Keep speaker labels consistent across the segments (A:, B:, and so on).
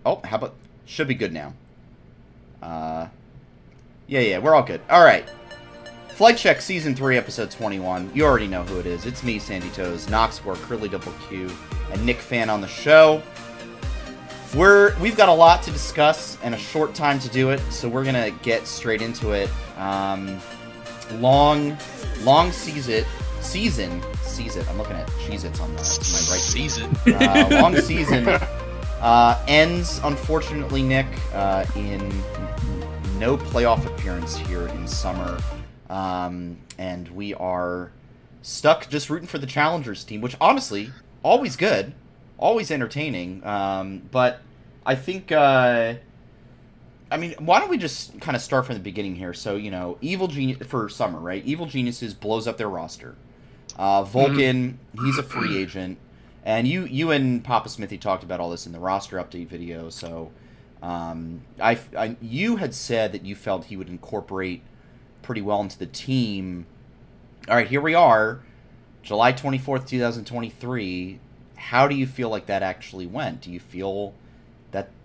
A: Oh, how about... Should be good now. Yeah, we're all good. All right. Flight Check Season 3, Episode 21. You already know who it is. It's me, Sandy Toes, Noxwar, Curly Double Q, and Nick Fan on the show. We've got a lot to discuss and a short time to do it, so we're going to get straight into it. Long season. I'm looking at Cheez-Its on my right.
B: Season.
A: Long season ends, unfortunately, Nick, in no playoff appearance here in summer. And we are stuck just rooting for the Challengers team, which honestly, always good, always entertaining. But I think, why don't we just kind of start from the beginning here? So, Evil Genius for summer, right? Evil Geniuses blows up their roster. Vulcan, he's a free agent. And you and Papa Smithy talked about all this in the roster update video. So, you had said that you felt he would incorporate pretty well into the team. All right, here we are, July 24th, 2023. How do you feel like that actually went? Do you feel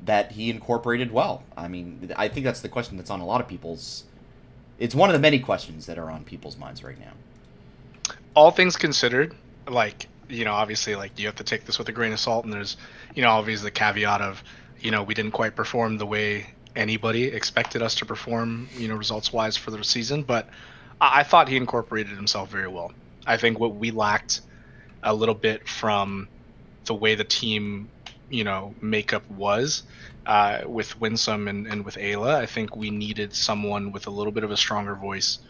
A: that he incorporated well? I mean, I think that's the question that's on a lot of people's... It's one of the many questions that are on people's minds right now.
B: All things considered, obviously, you have to take this with a grain of salt, and there's, obviously the caveat of, we didn't quite perform the way anybody expected us to perform, results-wise for the season, but I thought he incorporated himself very well. I think what we lacked a little bit from the way the team, makeup was with Winsome and with Ayla, I think we needed someone with a little bit of a stronger voice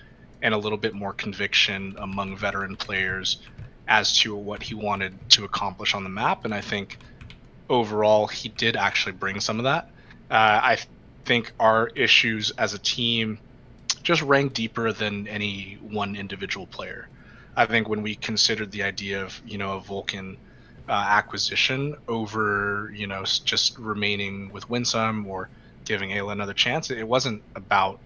B: and a little bit more conviction among veteran players as to what he wanted to accomplish on the map, and I think overall he did actually bring some of that. I think our issues as a team just rank deeper than any one individual player. I think when we considered the idea of a Vulcan acquisition over just remaining with Winsome or giving Ayla another chance, it wasn't about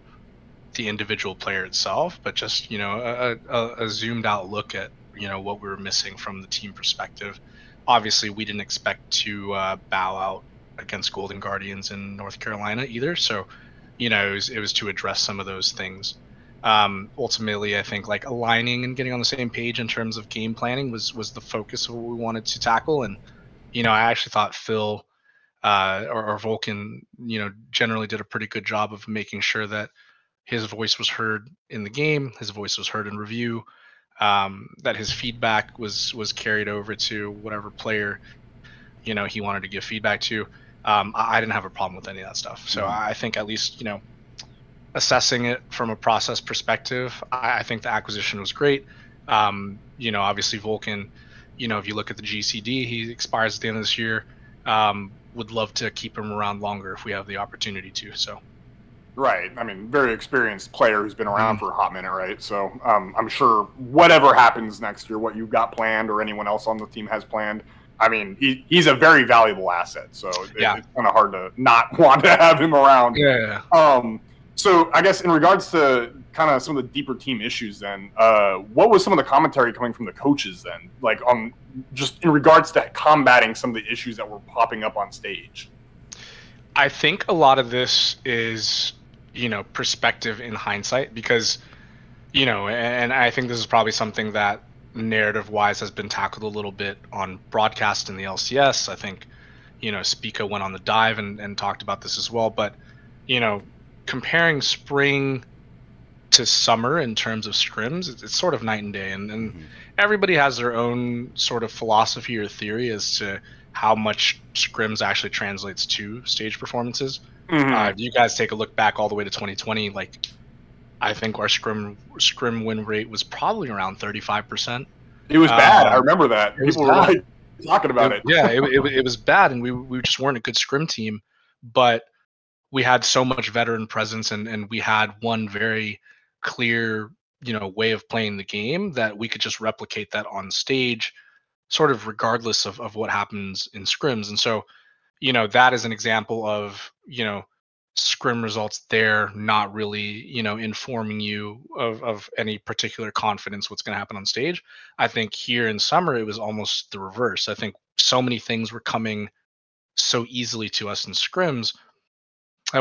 B: the individual player itself, but just a zoomed out look at what we were missing from the team perspective. Obviously, we didn't expect to bow out against Golden Guardians in North Carolina either, so it was to address some of those things. Ultimately, I think aligning and getting on the same page in terms of game planning was the focus of what we wanted to tackle. And I actually thought Phil or Vulcan generally did a pretty good job of making sure that his voice was heard in the game, his voice was heard in review, that his feedback was carried over to whatever player he wanted to give feedback to. I didn't have a problem with any of that stuff. So I think at least, assessing it from a process perspective, I think the acquisition was great. Obviously Vulcan, if you look at the GCD, he expires at the end of this year. Would love to keep him around longer if we have the opportunity to. So.
C: Right. I mean, very experienced player who's been around for a hot minute, right? So I'm sure whatever happens next year, what you've got planned or anyone else on the team has planned, I mean, he's a very valuable asset. So it's kind of hard to not want to have him around.
B: Yeah.
C: So I guess in regards to kind of some of the deeper team issues then, what was some of the commentary coming from the coaches then? Just in regards to combating some of the issues that were popping up on stage?
B: I think a lot of this is perspective in hindsight, because and I think this is probably something that narrative wise has been tackled a little bit on broadcast in the LCS. I think Spica went on the dive and talked about this as well, but comparing spring to summer in terms of scrims, it's sort of night and day, and everybody has their own sort of philosophy or theory as to how much scrims actually translates to stage performances. If you guys take a look back all the way to 2020, I think our scrim win rate was probably around 35%.
C: It was bad. I remember that. People were talking about it.
B: Yeah, it was bad, and we just weren't a good scrim team, but we had so much veteran presence, and we had one very clear way of playing the game that we could just replicate that on stage, sort of regardless of what happens in scrims. And so that is an example of scrim results there not really informing you of any particular confidence what's going to happen on stage. I think here in summer it was almost the reverse. I think so many things were coming so easily to us in scrims.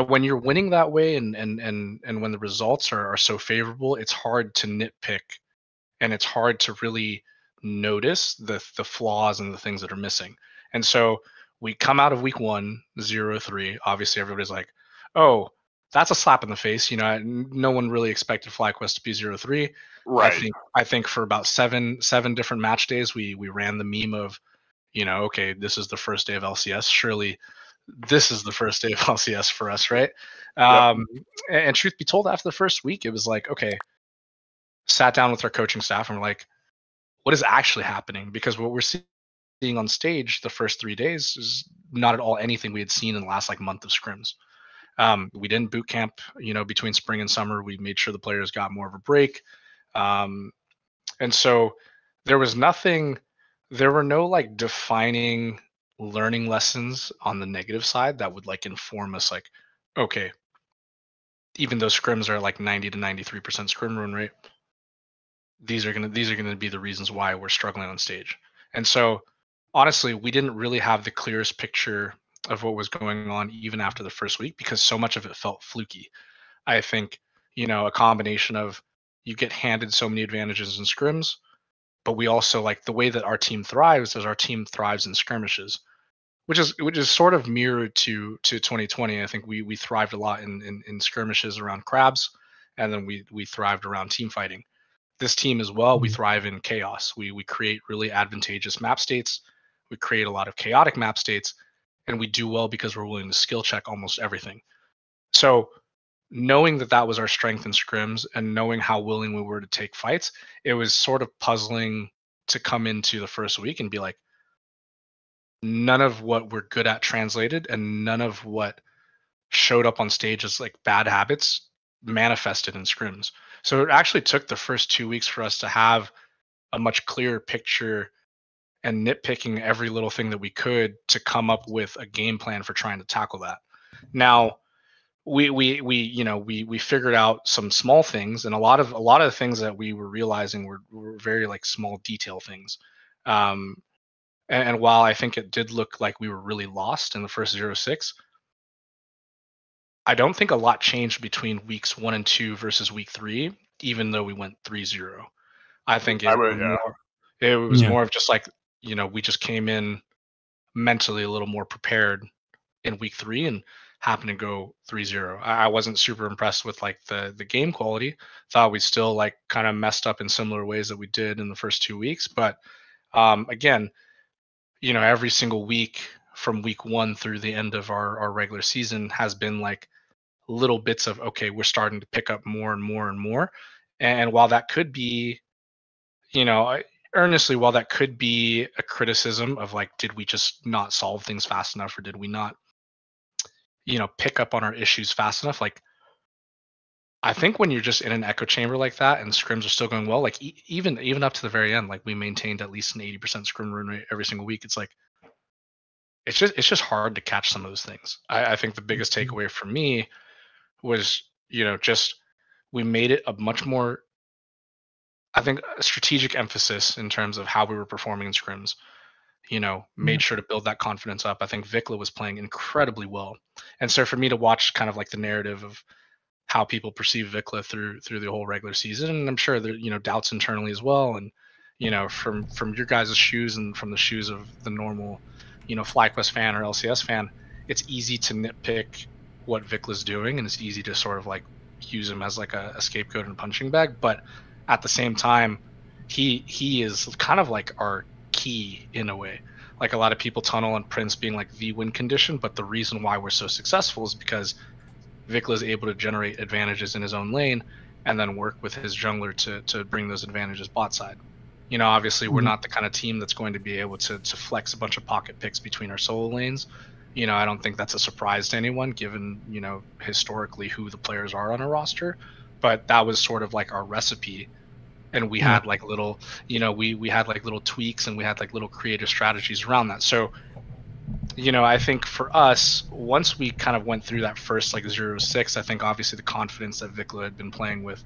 B: When you're winning that way, and when the results are so favorable, it's hard to nitpick, and it's hard to really notice the flaws and the things that are missing. And so we come out of week 1 0-3. Obviously, everybody's like, "Oh, that's a slap in the face." No one really expected FlyQuest to be 0-3.
C: Right.
B: I think for about seven different match days, we ran the meme of, okay, this is the first day of LCS. Surely this is the first day of LCS for us, right? And truth be told, after the first week, it was like, okay, sat down with our coaching staff and we're like, what is actually happening? Because what we're seeing on stage the first 3 days is not at all anything we had seen in the last month of scrims. We didn't boot camp, between spring and summer. We made sure the players got more of a break. And so there was nothing, there were no defining learning lessons on the negative side that would inform us okay, even though scrims are 90 to 93% scrim run rate, these are gonna be the reasons why we're struggling on stage. And so honestly, we didn't really have the clearest picture of what was going on even after the first week, because so much of it felt fluky. I think, a combination of, you get handed so many advantages in scrims, but we also the way that our team thrives is our team thrives in skirmishes, which is sort of mirrored to 2020. I think we thrived a lot in skirmishes around crabs, and then we thrived around team fighting. This team as well, we thrive in chaos. We create really advantageous map states. We create a lot of chaotic map states, and we do well because we're willing to skill check almost everything. So knowing that was our strength in scrims, and knowing how willing we were to take fights, it was sort of puzzling to come into the first week and be like, none of what we're good at translated, and none of what showed up on stage as bad habits manifested in scrims. So it actually took the first 2 weeks for us to have a much clearer picture, and nitpicking every little thing that we could to come up with a game plan for trying to tackle that. Now, we figured out some small things, and a lot of the things that we were realizing were very small detail things. And while I think it did look like we were really lost in the first 0-6, I don't think a lot changed between weeks 1 and 2 versus week 3, even though we went 3-0. I think it was more of just we just came in mentally a little more prepared in week 3 and happened to go 3-0. I wasn't super impressed with the game quality. Thought we still kind of messed up in similar ways that we did in the first 2 weeks. But again, every single week from week 1 through the end of our regular season has been little bits of, okay, we're starting to pick up more and more and more. And while that could be, earnestly, while that could be a criticism of did we just not solve things fast enough, or did we not, pick up on our issues fast enough? I think when you're just in an echo chamber like that, and scrims are still going well, even up to the very end, we maintained at least an 80% scrim run rate every single week. It's just hard to catch some of those things. I think the biggest takeaway for me was, just we made it a much more, I think, a strategic emphasis in terms of how we were performing in scrims. Made sure to build that confidence up. I think Vikla was playing incredibly well, and so for me to watch kind of the narrative of how people perceive Vikla through the whole regular season, and I'm sure there doubts internally as well, and from your guys' shoes and from the shoes of the normal FlyQuest fan or LCS fan, it's easy to nitpick what Vikla's doing, and it's easy to sort of use him as a scapegoat and a punching bag. But at the same time, he is kind of our key in a way. A lot of people tunnel on Prince being the win condition, but the reason why we're so successful is because Vikla is able to generate advantages in his own lane, and then work with his jungler to bring those advantages bot side. Obviously, we're not the kind of team that's going to be able to flex a bunch of pocket picks between our solo lanes. I don't think that's a surprise to anyone, given historically who the players are on our roster. But that was sort of our recipe, and we had little, we had little tweaks, and we had little creative strategies around that. So, I think for us, once we kind of went through that first 0-6, I think obviously the confidence that Vikla had been playing with,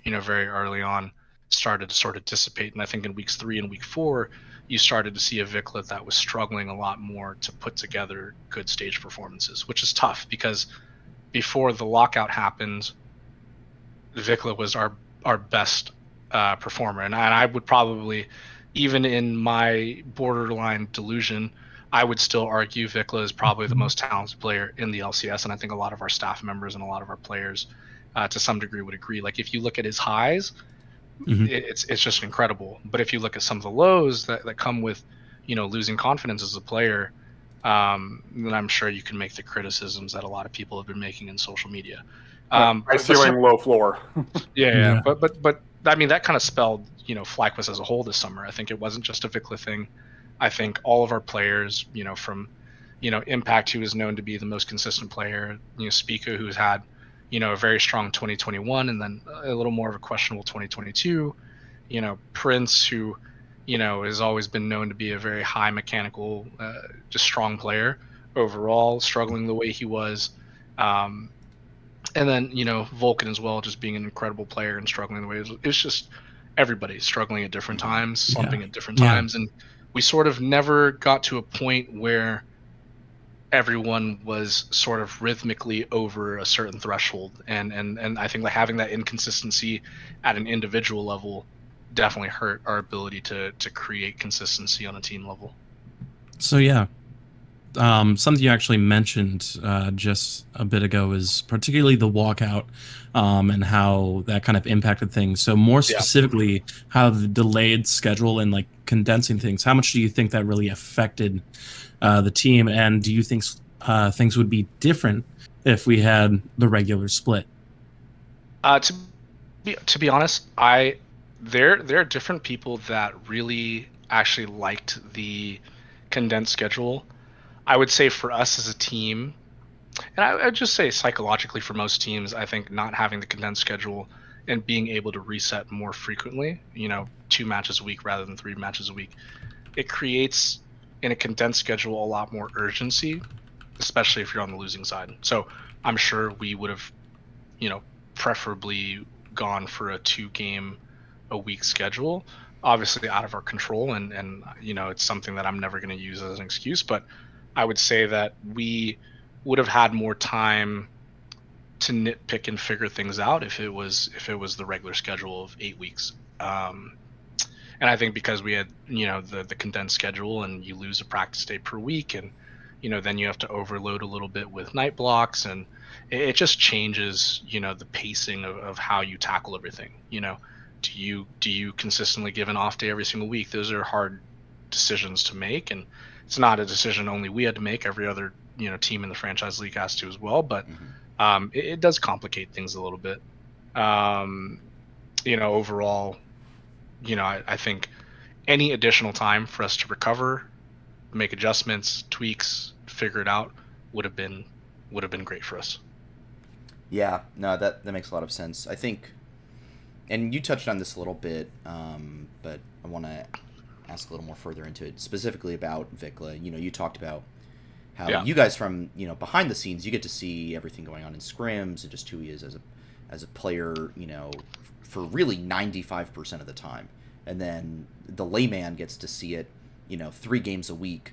B: very early on, started to sort of dissipate. And I think in weeks 3 and week 4, you started to see a Vikla that was struggling a lot more to put together good stage performances, which is tough because before the lockout happened, Vikla was our best performer, and I would probably, even in my borderline delusion, I would still argue Vikla is probably the most talented player in the LCS, and I think a lot of our staff members and a lot of our players, to some degree, would agree. Like if you look at his highs, it's just incredible. But if you look at some of the lows that come with, losing confidence as a player, then I'm sure you can make the criticisms that a lot of people have been making in social media.
C: High ceiling, low floor.
B: Yeah. But I mean that kind of spelled FlyQuest as a whole this summer. I think it wasn't just a Vikla thing. I think all of our players, from Impact, who is known to be the most consistent player, Spica, who's had a very strong 2021 and then a little more of a questionable 2022, Prince, who has always been known to be a very high mechanical, just strong player overall, struggling the way he was. And then, Vulcan as well, just being an incredible player and struggling the way it's just everybody struggling at different times, slumping at different times. And we sort of never got to a point where everyone was sort of rhythmically over a certain threshold. And I think having that inconsistency at an individual level definitely hurt our ability to create consistency on a team level.
D: So something you actually mentioned just a bit ago is particularly the walkout and how that kind of impacted things. So more specifically, how the delayed schedule and like condensing things, how much do you think that really affected the team? And do you think things would be different if we had the regular split?
B: To be honest, there are different people that really actually liked the condensed schedule. I would say for us as a team, and I would just say psychologically for most teams, I think not having the condensed schedule and being able to reset more frequently, 2 matches a week rather than 3 matches a week, it creates in a condensed schedule a lot more urgency, especially if you're on the losing side. So I'm sure we would have, preferably gone for a 2-game a week schedule, obviously out of our control. And it's something that I'm never going to use as an excuse, but I would say that we would have had more time to nitpick and figure things out if it was the regular schedule of 8 weeks. And I think because we had, the condensed schedule and you lose a practice day per week and, then you have to overload a little bit with night blocks and it just changes, the pacing of how you tackle everything. Do you consistently give an off day every single week? Those are hard decisions to make, and it's not a decision only we had to make. Every other team in the franchise league has to as well, but it does complicate things a little bit. Overall, I think any additional time for us to recover, make adjustments, tweaks, figure it out would have been great for us.
A: Yeah, no, that makes a lot of sense. I think, and you touched on this a little bit, but I want to ask a little more further into it, specifically about Vikla. You talked about how you guys from, behind the scenes, you get to see everything going on in scrims and just who he is as a player, for really 95% of the time. And then the layman gets to see it, 3 games a week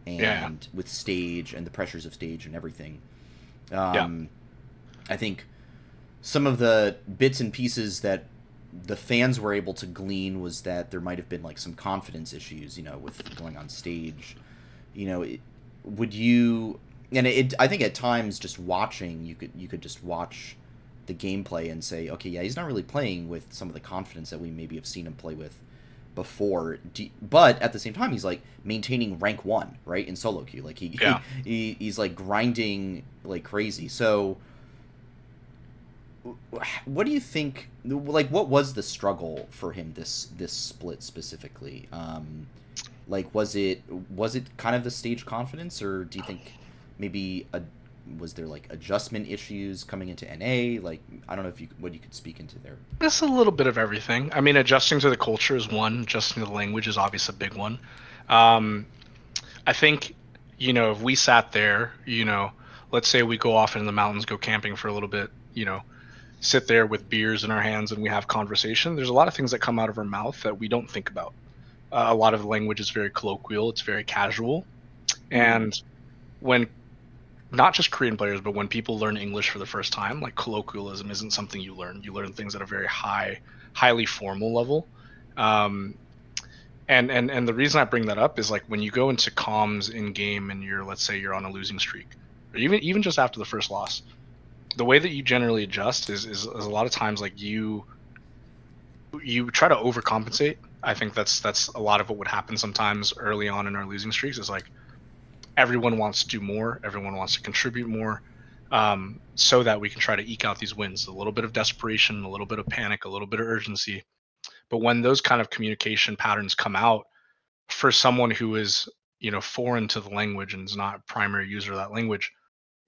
A: and with stage and the pressures of stage and everything. I think some of the bits and pieces that the fans were able to glean was that there might have been like some confidence issues, with going on stage. Would you? And I think at times just watching, you could just watch the gameplay and say, okay, yeah, he's not really playing with some of the confidence that we maybe have seen him play with before. But at the same time, he's like maintaining rank 1, right, in solo queue. Like he's like grinding like crazy. So what do you think, like, what was the struggle for him this split specifically? Like, was it kind of the stage confidence, or do you think maybe was there like adjustment issues coming into NA? Like, I don't know what you could speak into there.
B: It's a little bit of everything. I mean, adjusting to the culture is one. Adjusting to the language is obviously a big one. I think, if we sat there, let's say we go off in the mountains, go camping for a little bit, sit there with beers in our hands and we have conversation. There's a lot of things that come out of our mouth that we don't think about. A lot of the language is very colloquial. It's very casual. And when not just Korean players, but when people learn English for the first time, like colloquialism isn't something you learn. You learn things at a very highly formal level. And the reason I bring that up is like when you go into comms in game and let's say you're on a losing streak, or even just after the first loss, the way that you generally adjust is a lot of times like you try to overcompensate. I think that's a lot of what would happen sometimes early on in our losing streaks is like everyone wants to do more, everyone wants to contribute more, so that we can try to eke out these wins. A little bit of desperation, a little bit of panic, a little bit of urgency. But when those kind of communication patterns come out for someone who is, foreign to the language and is not a primary user of that language,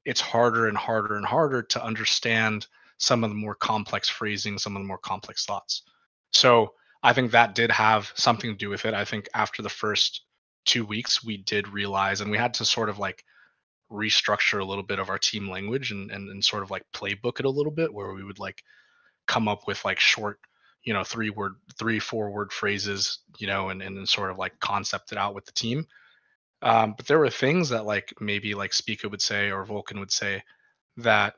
B: it's harder and harder and harder to understand some of the more complex phrasing, some of the more complex thoughts. So I think that did have something to do with it. I think after the first 2 weeks, we did realize, and we had to sort of like restructure a little bit of our team language and sort of like playbook it a little bit, where we would like come up with like short, 3-4 word phrases, and sort of like concept it out with the team. But there were things that like maybe like Spica would say or Vulcan would say that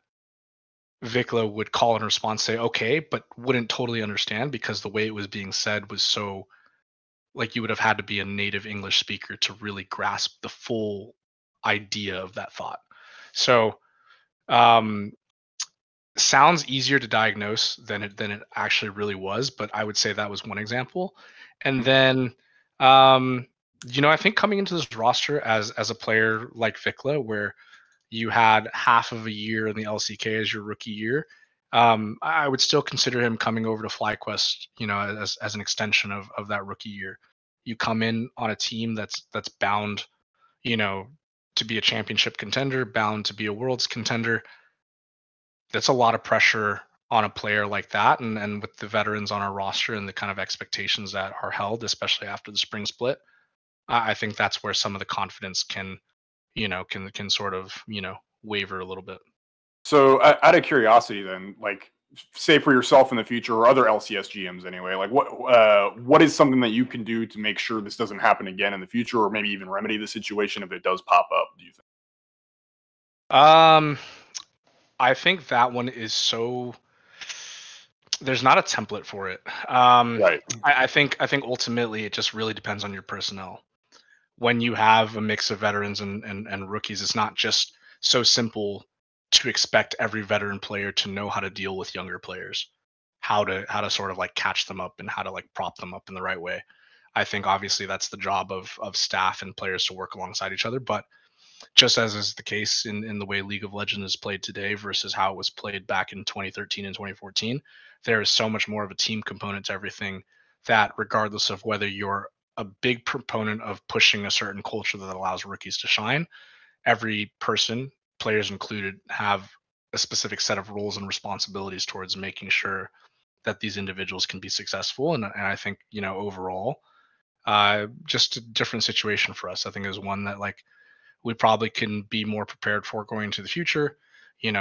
B: Vikla would call in response, say, okay, but wouldn't totally understand because the way it was being said was so like you would have had to be a native English speaker to really grasp the full idea of that thought. So sounds easier to diagnose than it actually really was, but I would say that was one example. And then I think coming into this roster as a player like Vikla, where you had half of a year in the LCK as your rookie year, I would still consider him coming over to FlyQuest, as an extension of that rookie year. You come in on a team that's bound, to be a championship contender, bound to be a world's contender. That's a lot of pressure on a player like that, and with the veterans on our roster and the kind of expectations that are held, especially after the spring split, I think that's where some of the confidence can sort of waver a little bit.
C: So out of curiosity then, like say for yourself in the future or other LCS GMs anyway, like what is something that you can do to make sure this doesn't happen again in the future, or maybe even remedy the situation if it does pop up, do you think?
B: I think that one is there's not a template for it. Right. I think ultimately it just really depends on your personnel. When you have a mix of veterans and rookies, it's not just so simple to expect every veteran player to know how to deal with younger players, how to sort of like catch them up and how to like prop them up in the right way. I think obviously that's the job of staff and players to work alongside each other, but just as is the case in the way League of Legends is played today versus how it was played back in 2013 and 2014, there is so much more of a team component to everything that regardless of whether you're a big proponent of pushing a certain culture that allows rookies to shine, every person, players included, have a specific set of roles and responsibilities towards making sure that these individuals can be successful. And I think, overall, just a different situation for us. I think is one that like we probably can be more prepared for going into the future.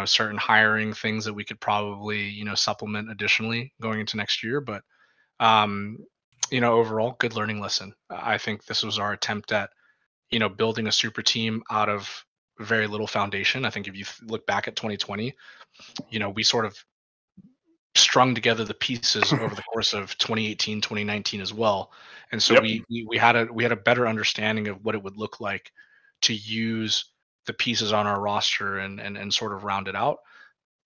B: Certain hiring things that we could probably, supplement additionally going into next year. But, overall, good learning lesson. I think this was our attempt at, building a super team out of very little foundation. I think if you look back at 2020, we sort of strung together the pieces over the course of 2018, 2019 as well. And so we had a better understanding of what it would look like to use the pieces on our roster and sort of round it out.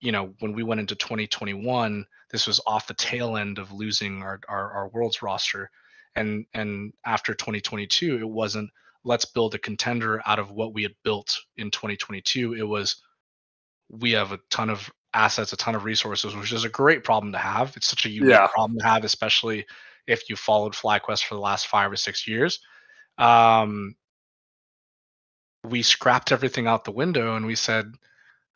B: When we went into 2021, this was off the tail end of losing our world's roster. And after 2022, it wasn't let's build a contender out of what we had built in 2022. It was we have a ton of assets, a ton of resources, which is a great problem to have. It's such a unique problem to have, especially if you followed FlyQuest for the last 5 or 6 years. We scrapped everything out the window and we said,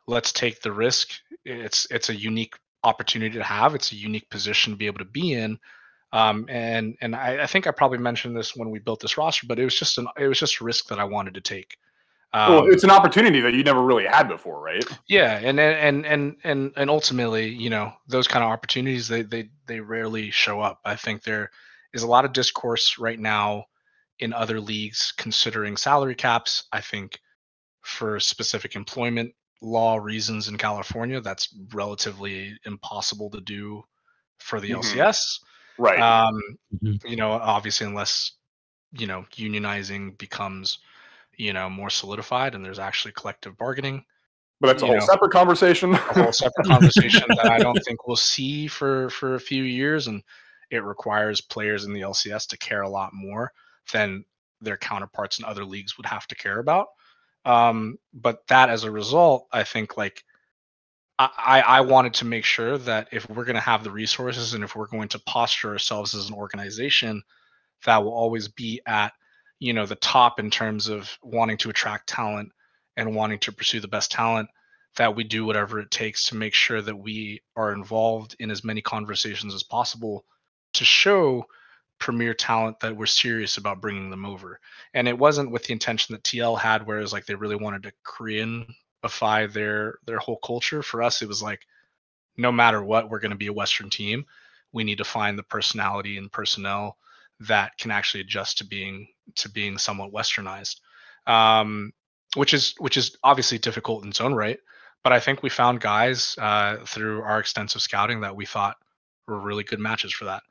B: let's take the risk. It's a unique opportunity to have. It's a unique position to be able to be in. And I think I probably mentioned this when we built this roster, but it was just a risk that I wanted to take.
C: Well, it's an opportunity that you never really had before, right?
B: Yeah, and ultimately, those kind of opportunities they rarely show up. I think they're is a lot of discourse right now in other leagues considering salary caps. I think for specific employment law reasons in California, that's relatively impossible to do for the LCS.
C: Right.
B: Obviously, unless unionizing becomes more solidified and there's actually collective bargaining.
C: But that's a whole separate conversation.
B: A whole separate conversation that I don't think we'll see for a few years, and it requires players in the LCS to care a lot more than their counterparts in other leagues would have to care about. But that, as a result, I think I wanted to make sure that if we're going to have the resources and if we're going to posture ourselves as an organization that will always be at the top in terms of wanting to attract talent and wanting to pursue the best talent, that we do whatever it takes to make sure that we are involved in as many conversations as possible to show premier talent that we're serious about bringing them over. And it wasn't with the intention that TL had, whereas they really wanted to Koreanify their whole culture. For us, it was no matter what, we're going to be a Western team. We need to find the personality and personnel that can actually adjust to being somewhat Westernized, which is obviously difficult in its own right. But I think we found guys through our extensive scouting that we thought were really good matches for that.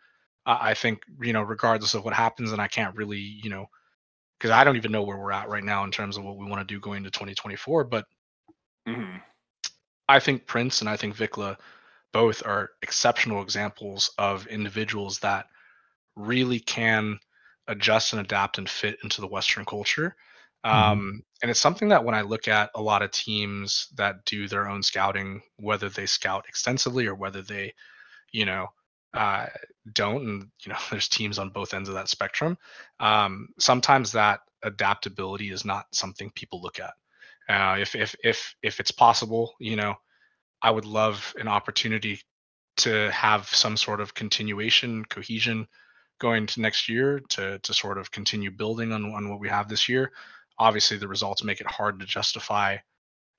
B: I think, regardless of what happens, and I can't really, because I don't even know where we're at right now in terms of what we want to do going into 2024. But I think Prince and I think Vikla both are exceptional examples of individuals that really can adjust and adapt and fit into the Western culture. And it's something that when I look at a lot of teams that do their own scouting, whether they scout extensively or whether they, don't, and there's teams on both ends of that spectrum. Sometimes that adaptability is not something people look at. If it's possible, I would love an opportunity to have some sort of continuation, cohesion going to next year to sort of continue building on what we have this year. Obviously, the results make it hard to justify,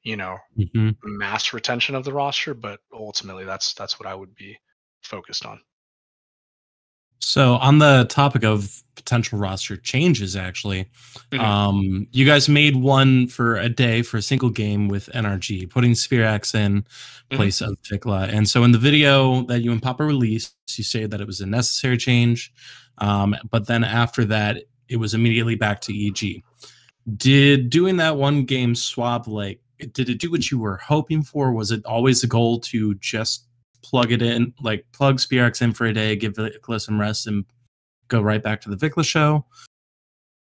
B: mass retention of the roster, but ultimately that's what I would be focused on.
D: So on the topic of potential roster changes, actually, you guys made one for a day for a single game with NRG, putting Spirax in place of Vikla. And so in the video that you and Papa released, you say that it was a necessary change, but then after that, it was immediately back to EG. Did doing that one game swap, did it do what you were hoping for? Was it always the goal to just plug it in, plug Spirax in for a day, give Vikla some rest, and go right back to the Vikla show?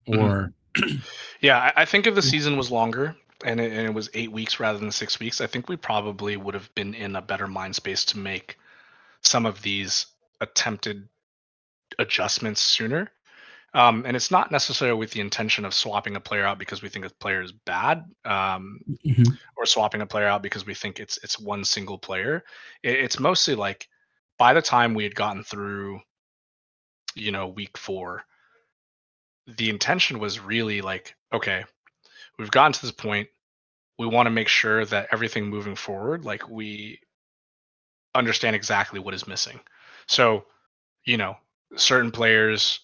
D: Or
B: yeah, I think if the season was longer and it was 8 weeks rather than 6 weeks, I think we probably would have been in a better mind space to make some of these attempted adjustments sooner. And it's not necessarily with the intention of swapping a player out because we think a player is bad, or swapping a player out because we think it's one single player. It's mostly by the time we had gotten through, week 4, the intention was really okay, we've gotten to this point. We want to make sure that everything moving forward, we understand exactly what is missing. So, certain players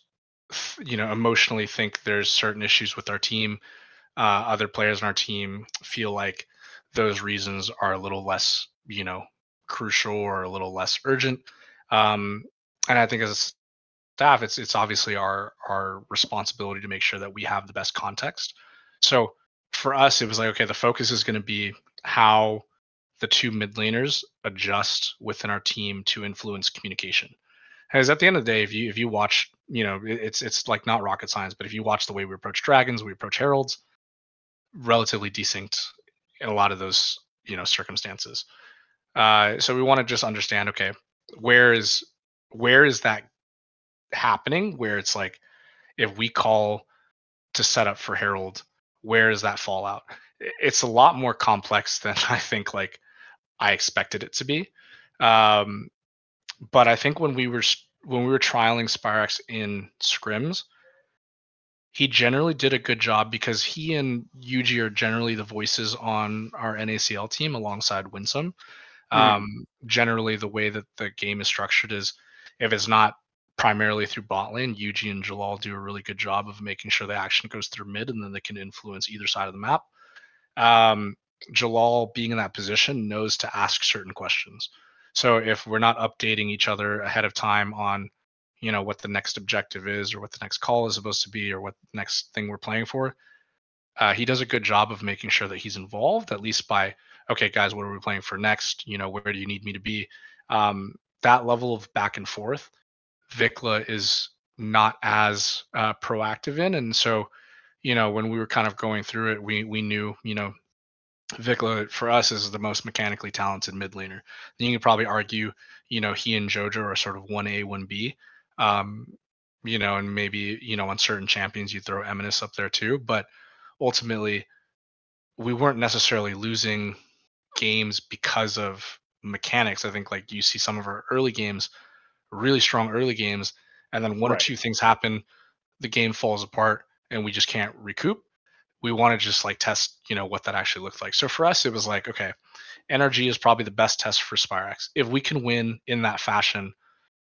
B: emotionally think there's certain issues with our team. Other players in our team feel like those reasons are a little less, crucial or a little less urgent. And I think as a staff, it's obviously our responsibility to make sure that we have the best context. So for us, it was okay, the focus is going to be how the two mid laners adjust within our team to influence communication. Because at the end of the day, if you watch, it's not rocket science, but if you watch the way we approach dragons, we approach heralds, relatively desynced in a lot of those, circumstances. So we want to just understand, okay, where is that happening? Where it's if we call to set up for herald, where is that fallout? It's a lot more complex than I think I expected it to be. But I think when we were trialing Spirax in scrims, he generally did a good job because he and Yuji are generally the voices on our NACL team alongside Winsome. Generally, the way that the game is structured is if it's not primarily through bot lane. Yuji and Jalal do a really good job of making sure the action goes through mid, and then they can influence either side of the map. Jalal, being in that position, knows to ask certain questions. So if we're not updating each other ahead of time on, what the next objective is, or what the next call is supposed to be, or what the next thing we're playing for, he does a good job of making sure that he's involved, at least by, okay, guys, what are we playing for next? Where do you need me to be? That level of back and forth, Vikla is not as proactive in. And so, when we were kind of going through it, we knew, Vikla for us is the most mechanically talented mid laner. Then you could probably argue, he and Jojo are sort of 1A, 1B. And maybe, on certain champions you throw Eminus up there too. But ultimately, we weren't necessarily losing games because of mechanics. I think like you see some of our early games, really strong early games, and then one or two things happen, the game falls apart, and we just can't recoup. We want to just like test, what that actually looked like. So for us, it was like, okay, NRG is probably the best test for Spirax. If we can win in that fashion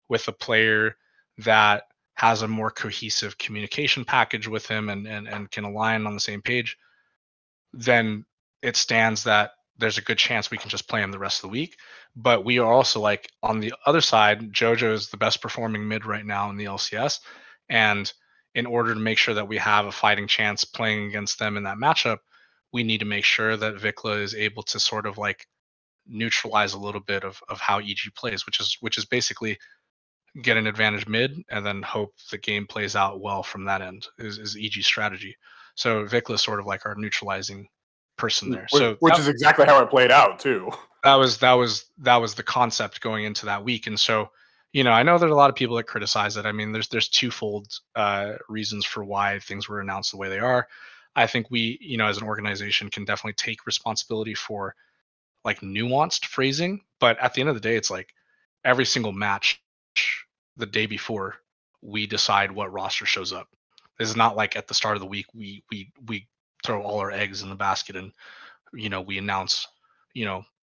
B: with a player that has a more cohesive communication package with him and can align on the same page, then it stands that there's a good chance we can just play him the rest of the week. But we are also like on the other side, Jojo is the best performing mid right now in the LCS. And in order to make sure that we have a fighting chance playing against them in that matchup, we need to make sure that Vikla is able to sort of like neutralize a little bit of how EG plays, which is basically get an advantage mid and then hope the game plays out well from that end is EG's strategy. So Vikla is sort of like our neutralizing person there.
C: Which is exactly how it played out too.
B: That was the concept going into that week. And so, I know there's a lot of people that criticize it. I mean, there's twofold reasons for why things were announced the way they are. I think we, as an organization can definitely take responsibility for like nuanced phrasing, but at the end of the day, it's like every single match the day before we decide what roster shows up. It's not like at the start of the week we throw all our eggs in the basket and we announce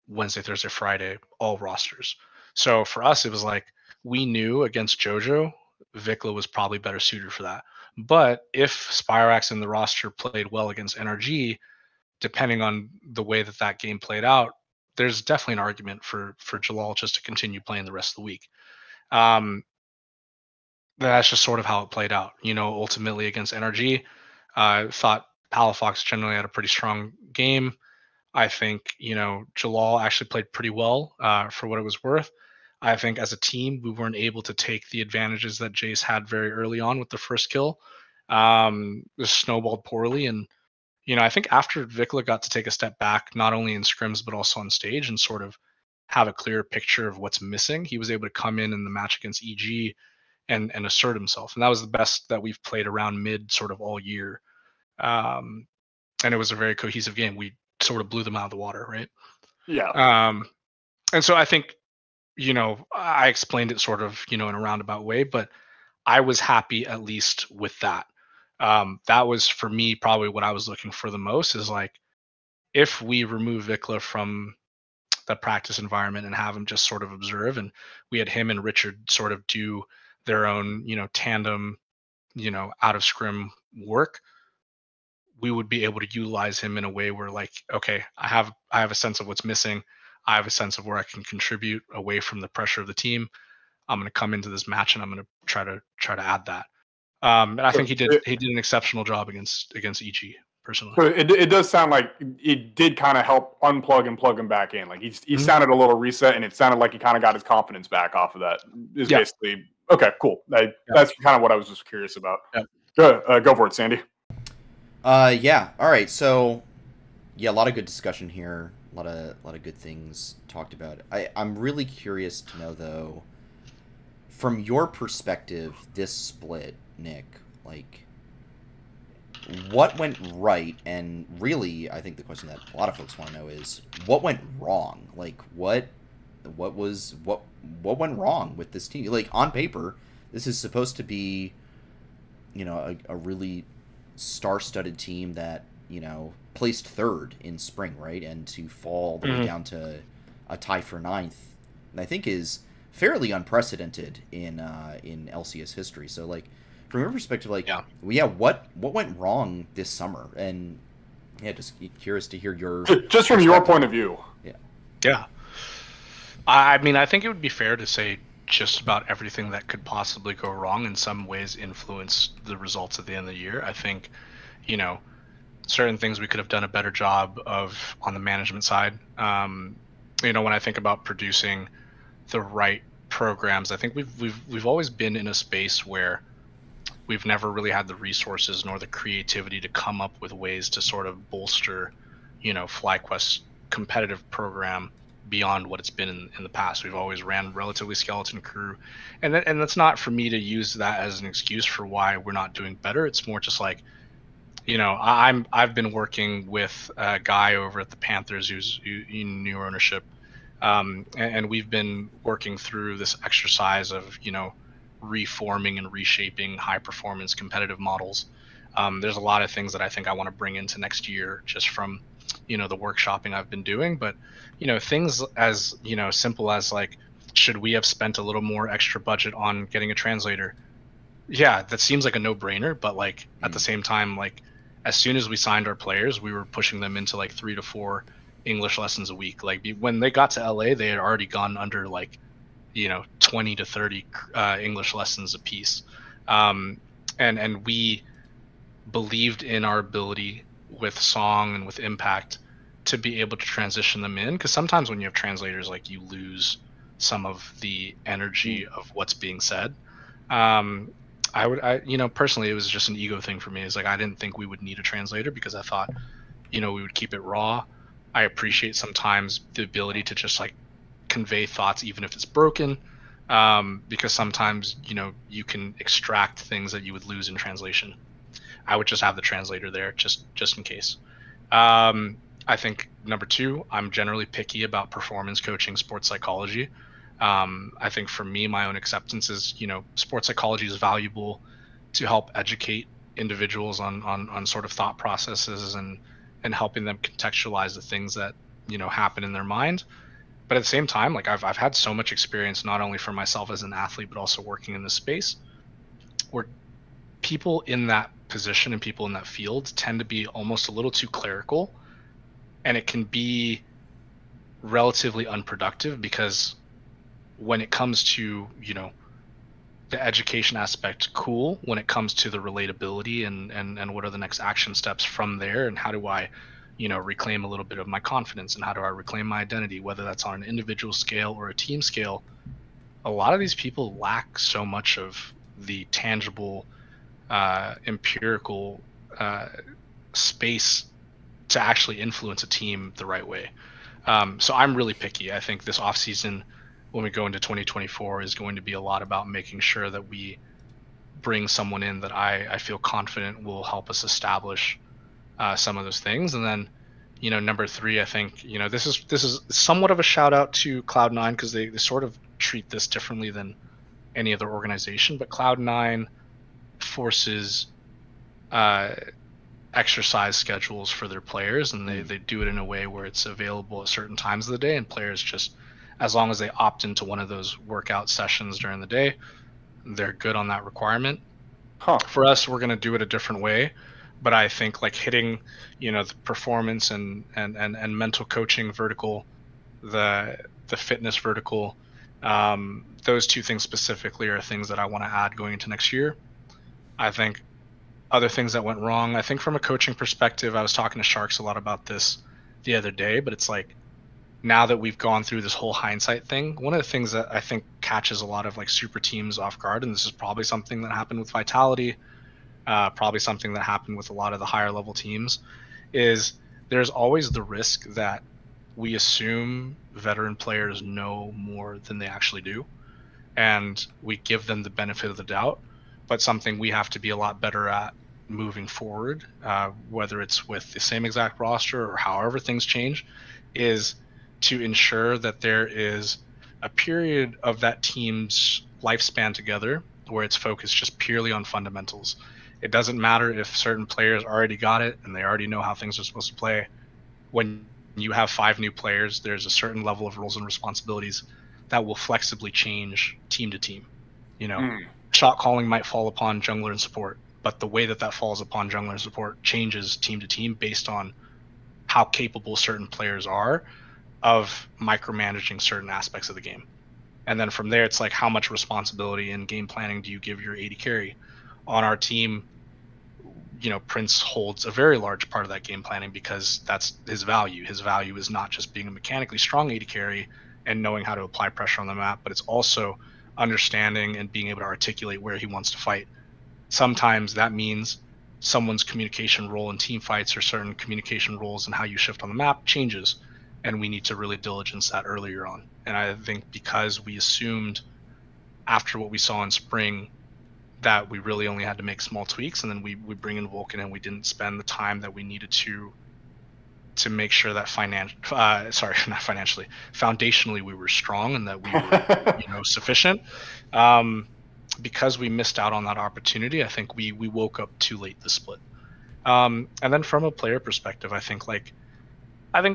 B: Wednesday, Thursday, Friday all rosters. So for us, it was like we knew against Jojo, Vikla was probably better suited for that. But if Spirax and the roster played well against NRG, depending on the way that game played out, there's definitely an argument for Jalal just to continue playing the rest of the week. That's just sort of how it played out. Ultimately against NRG, I thought Palafox generally had a pretty strong game. I think, Jalal actually played pretty well for what it was worth. I think as a team, we weren't able to take the advantages that Jace had very early on with the first kill. This snowballed poorly. And, I think after Vikla got to take a step back, not only in scrims, but also on stage and sort of have a clear picture of what's missing, he was able to come in the match against EG and assert himself. And that was the best that we've played around mid sort of all year. And it was a very cohesive game. We sort of blew them out of the water, right?
C: Yeah.
B: And so I think, I explained it sort of, in a roundabout way, but I was happy at least with that. That was for me probably what I was looking for the most is like, if we remove Vikla from the practice environment and have him just sort of observe, and we had him and Richard sort of do their own, tandem, out of scrim work, we would be able to utilize him in a way where like, okay, I have a sense of what's missing. I have a sense of where I can contribute away from the pressure of the team. I'm going to come into this match and I'm going to try to add that. And I think he did an exceptional job against EG personally.
C: So it does sound like it did kind of help unplug and plug him back in. Like he sounded a little reset, and it sounded like he kind of got his confidence back off of that. Basically okay, cool. That's kind of what I was just curious about. Yeah. Go for it, Sandy.
A: Yeah. All right. So, yeah, a lot of good discussion here. A lot of good things talked about. I'm really curious to know though, from your perspective, this split, Nick, like, what went right? And really, I think the question that a lot of folks want to know is what went wrong. Like, what went wrong with this team? Like, on paper, this is supposed to be, a really star-studded team that, placed third in spring, right? And to fall all the way down to a tie for ninth, I think is fairly unprecedented in LCS history. So like from your perspective, like what went wrong this summer? And yeah, just curious to hear your
C: just from your point of view.
B: Yeah. I mean, I think it would be fair to say just about everything that could possibly go wrong in some ways influenced the results at the end of the year. I think, you know, certain things we could have done a better job of on the management side. You know, when I think about producing the right programs, I think we've always been in a space where we've never really had the resources nor the creativity to come up with ways to sort of bolster, you know, FlyQuest's competitive program beyond what it's been in the past. We've always ran relatively skeleton crew, and that's not for me to use that as an excuse for why we're not doing better. It's more just like, you know, I've been working with a guy over at the Panthers who's in new ownership, and we've been working through this exercise of, you know, reforming and reshaping high performance competitive models. There's a lot of things that I think I want to bring into next year just from, you know, the workshopping I've been doing. But, you know, things as, you know, simple as like, should we have spent a little more extra budget on getting a translator? Yeah, that seems like a no-brainer, but like at the same time, like as soon as we signed our players, we were pushing them into like 3 to 4 English lessons a week. Like when they got to LA, they had already gone under like, you know, 20 to 30 English lessons a piece. And we believed in our ability with Song and with Impact to be able to transition them in, because sometimes when you have translators, like you lose some of the energy of what's being said. You know, personally, it was just an ego thing for me. It's like I didn't think we would need a translator because I thought, you know, we would keep it raw. I appreciate sometimes the ability to just like convey thoughts even if it's broken, because sometimes, you know, you can extract things that you would lose in translation. I would just have the translator there just in case. I think number 2, I'm generally picky about performance coaching, sports psychology. I think for me, my own acceptance is, you know, sports psychology is valuable to help educate individuals on sort of thought processes and helping them contextualize the things that, you know, happen in their mind. But at the same time, like I've had so much experience, not only for myself as an athlete, but also working in this space where people in that position and people in that field tend to be almost a little too clerical, and it can be relatively unproductive because when it comes to, you know, the education aspect, cool. When it comes to the relatability and what are the next action steps from there, and how do I, you know, reclaim a little bit of my confidence, and how do I reclaim my identity, whether that's on an individual scale or a team scale, a lot of these people lack so much of the tangible, empirical space to actually influence a team the right way. So I'm really picky. I think this offseason, when we go into 2024, is going to be a lot about making sure that we bring someone in that I feel confident will help us establish some of those things. And then, you know, number 3, I think, you know, this is somewhat of a shout out to Cloud9 because they sort of treat this differently than any other organization, but Cloud9 forces exercise schedules for their players, and they do it in a way where it's available at certain times of the day, and players just, as long as they opt into one of those workout sessions during the day, they're good on that requirement. For us, we're going to do it a different way, but I think like hitting, you know, the performance and mental coaching vertical, the fitness vertical, those 2 things specifically are things that I want to add going into next year. I think other things that went wrong, I think from a coaching perspective, I was talking to Sharks a lot about this the other day, but it's like, now that we've gone through this whole hindsight thing, one of the things that I think catches a lot of like super teams off guard, and this is probably something that happened with Vitality, probably something that happened with a lot of the higher level teams, is there's always the risk that we assume veteran players know more than they actually do, and we give them the benefit of the doubt. But something we have to be a lot better at moving forward, whether it's with the same exact roster or however things change, is to ensure that there is a period of that team's lifespan together where it's focused just purely on fundamentals. It doesn't matter if certain players already got it and they already know how things are supposed to play. When you have 5 new players, there's a certain level of roles and responsibilities that will flexibly change team to team. Shot calling might fall upon jungler and support, but the way that falls upon jungler and support changes team to team based on how capable certain players are of micromanaging certain aspects of the game. And then from there, it's like, how much responsibility and game planning do you give your AD carry? On our team, Prince holds a very large part of that game planning because that's his value. His value is not just being a mechanically strong AD carry and knowing how to apply pressure on the map, but it's also understanding and being able to articulate where he wants to fight. Sometimes that means someone's communication role in team fights or certain communication roles and how you shift on the map changes, and we need to really diligence that earlier on. And I think because we assumed after what we saw in spring that we really only had to make small tweaks, and then we bring in Vulcan, and we didn't spend the time that we needed to make sure that foundationally we were strong and that we were sufficient. Because we missed out on that opportunity, I think we woke up too late this split. And then from a player perspective, I think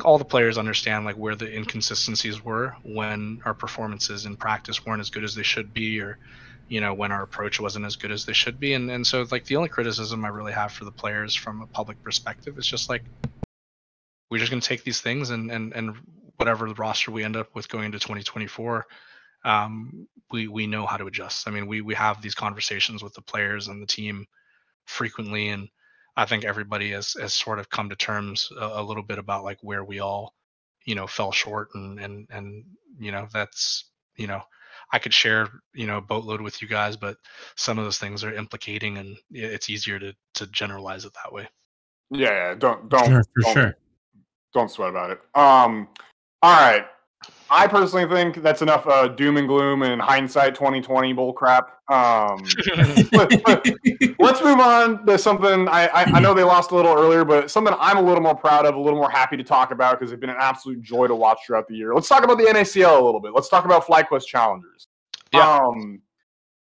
B: all the players understand where the inconsistencies were when our performances in practice weren't as good as they should be, or when our approach wasn't as good as they should be. And so the only criticism I really have for the players from a public perspective is just we're just going to take these things and whatever the roster we end up with going into 2024, we know how to adjust. I mean, we have these conversations with the players and the team frequently, and I think everybody has sort of come to terms a little bit about where we all fell short, and that's I could share a boatload with you guys, but some of those things are implicating, and it's easier to generalize it that way.
C: Yeah, don't
D: sure.
C: Don't sweat about it. All right. I personally think that's enough doom and gloom and hindsight 2020 bull crap. Let's move on to something I know they lost a little earlier, but something I'm a little more proud of, a little more happy to talk about because it's been an absolute joy to watch throughout the year. Let's talk about the NACL a little bit. Let's talk about FlyQuest Challengers.
B: Yeah.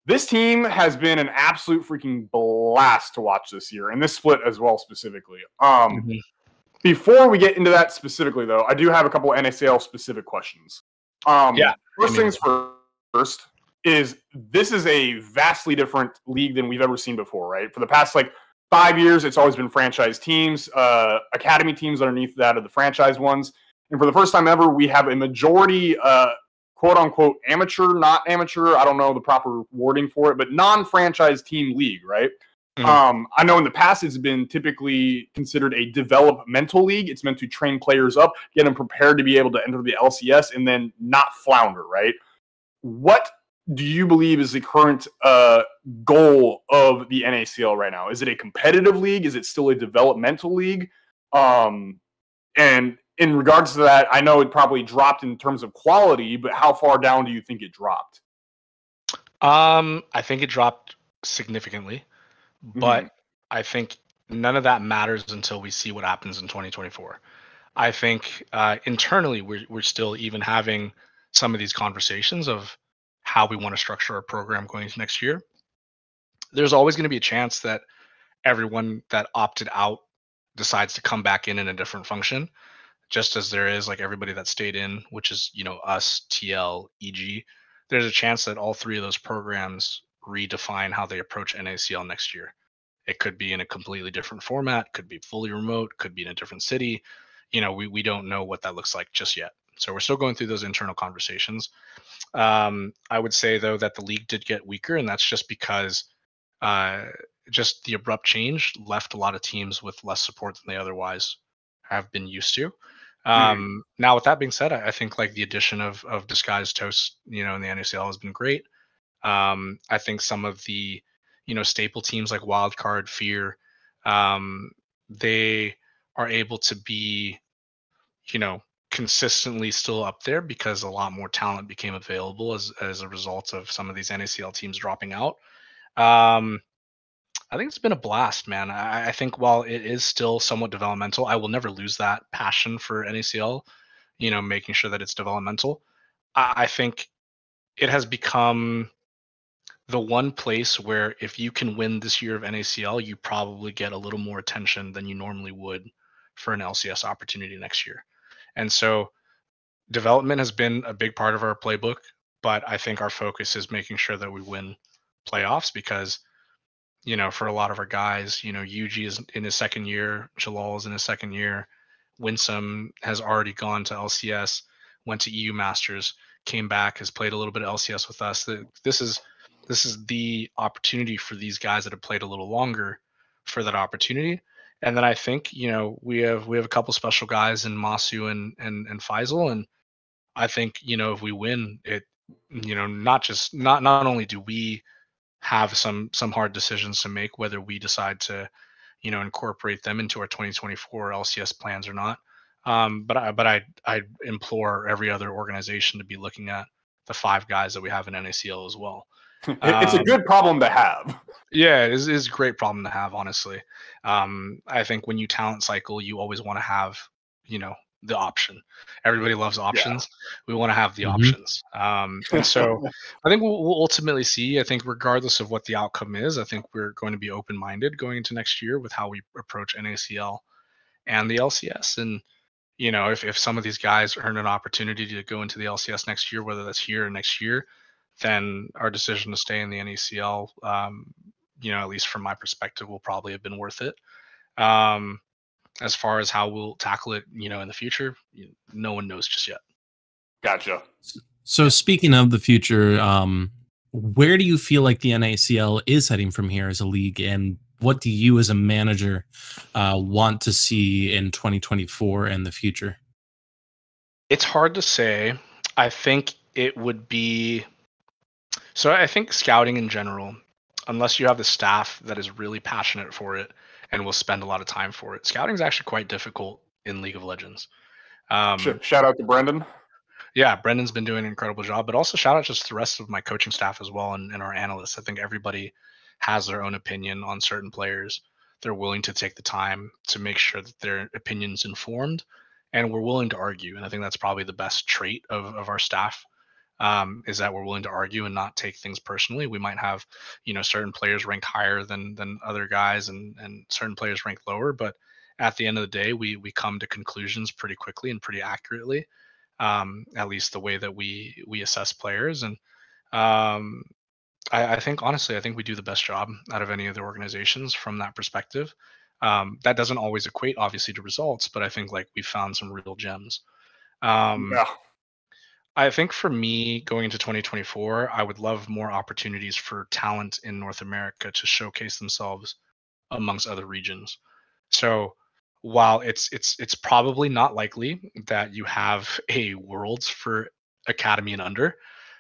C: This team has been an absolute freaking blast to watch this year, and this split as well specifically. Before we get into that specifically, though, I do have a couple of NACL specific questions. First things first is this is a vastly different league than we've ever seen before, right? For the past 5 years, it's always been franchise teams, academy teams underneath that of the franchise ones. And for the first time ever, we have a majority, quote unquote, amateur, not amateur, I don't know the proper wording for it, but non-franchise team league, right? I know in the past it's been typically considered a developmental league. It's meant to train players up, get them prepared to be able to enter the LCS, and then not flounder, right? What do you believe is the current goal of the NACL right now? Is it a competitive league? Is it still a developmental league? And in regards to that, I know it probably dropped in terms of quality, but how far down do you think it dropped?
B: I think it dropped significantly. But I think none of that matters until we see what happens in 2024. I think internally we're still even having some of these conversations of how we want to structure our program going into next year. There's always going to be a chance that everyone that opted out decides to come back in a different function, just as there is everybody that stayed in, which is us, TL, EG. There's a chance that all three of those programs redefine how they approach NACL next year. It could be in a completely different format, could be fully remote, could be in a different city. We don't know what that looks like just yet. So we're still going through those internal conversations. I would say, though, that the league did get weaker, and that's just because just the abrupt change left a lot of teams with less support than they otherwise have been used to. Now, with that being said, I think the addition of Disguised Toast, in the NACL has been great. I think some of the staple teams like Wildcard, Fear, they are able to be consistently still up there because a lot more talent became available as a result of some of these NACL teams dropping out. I think it's been a blast, man. I think while it is still somewhat developmental, I will never lose that passion for NACL, making sure that it's developmental. I think it has become the one place where if you can win this year of NACL, you probably get a little more attention than you normally would for an LCS opportunity next year. And so development has been a big part of our playbook. but I think our focus is making sure that we win playoffs because, for a lot of our guys, Yuji is in his second year, Jalal is in his second year, Winsome has already gone to LCS, went to EU Masters, came back, has played a little bit of LCS with us. This is the opportunity for these guys that have played a little longer for that opportunity. And then I think, we have a couple special guys in Masu and Faisal, and I think, if we win it, not only do we have some hard decisions to make whether we decide to incorporate them into our 2024 LCS plans or not. But I implore every other organization to be looking at the 5 guys that we have in NACL as well.
C: It's a good problem to have.
B: Yeah, it is a great problem to have, honestly. I think when you talent cycle, you always want to have, the option. Everybody loves options. Yeah. We want to have the options. And so I think we'll ultimately see. I think regardless of what the outcome is, I think we're going to be open-minded going into next year with how we approach NACL and the LCS. And, if some of these guys earn an opportunity to go into the LCS next year, whether that's here or next year, then our decision to stay in the NACL, at least from my perspective, will probably have been worth it. As far as how we'll tackle it, in the future, no one knows just yet.
C: Gotcha.
D: So speaking of the future, where do you feel like the NACL is heading from here as a league, and what do you as a manager want to see in 2024 and the future?
B: It's hard to say. I think it would be... So I think scouting in general, unless you have the staff that is really passionate for it and will spend a lot of time for it, scouting is actually quite difficult in League of Legends.
C: Shout out to Brendan.
B: Yeah, Brendan's been doing an incredible job, but also shout out just to the rest of my coaching staff as well and our analysts. I think everybody has their own opinion on certain players. They're willing to take the time to make sure that their opinion's informed, and we're willing to argue. And I think that's probably the best trait of our staff. Is that we're willing to argue and not take things personally. We might have, certain players ranked higher than other guys and certain players ranked lower, but at the end of the day, we come to conclusions pretty quickly and pretty accurately, at least the way that we assess players. And I think, honestly, I think we do the best job out of any of the organizations from that perspective. That doesn't always equate, obviously, to results, but I think we found some real gems.
C: Yeah.
B: I think for me, going into 2024, I would love more opportunities for talent in North America to showcase themselves amongst other regions. So while it's probably not likely that you have a Worlds for Academy and under.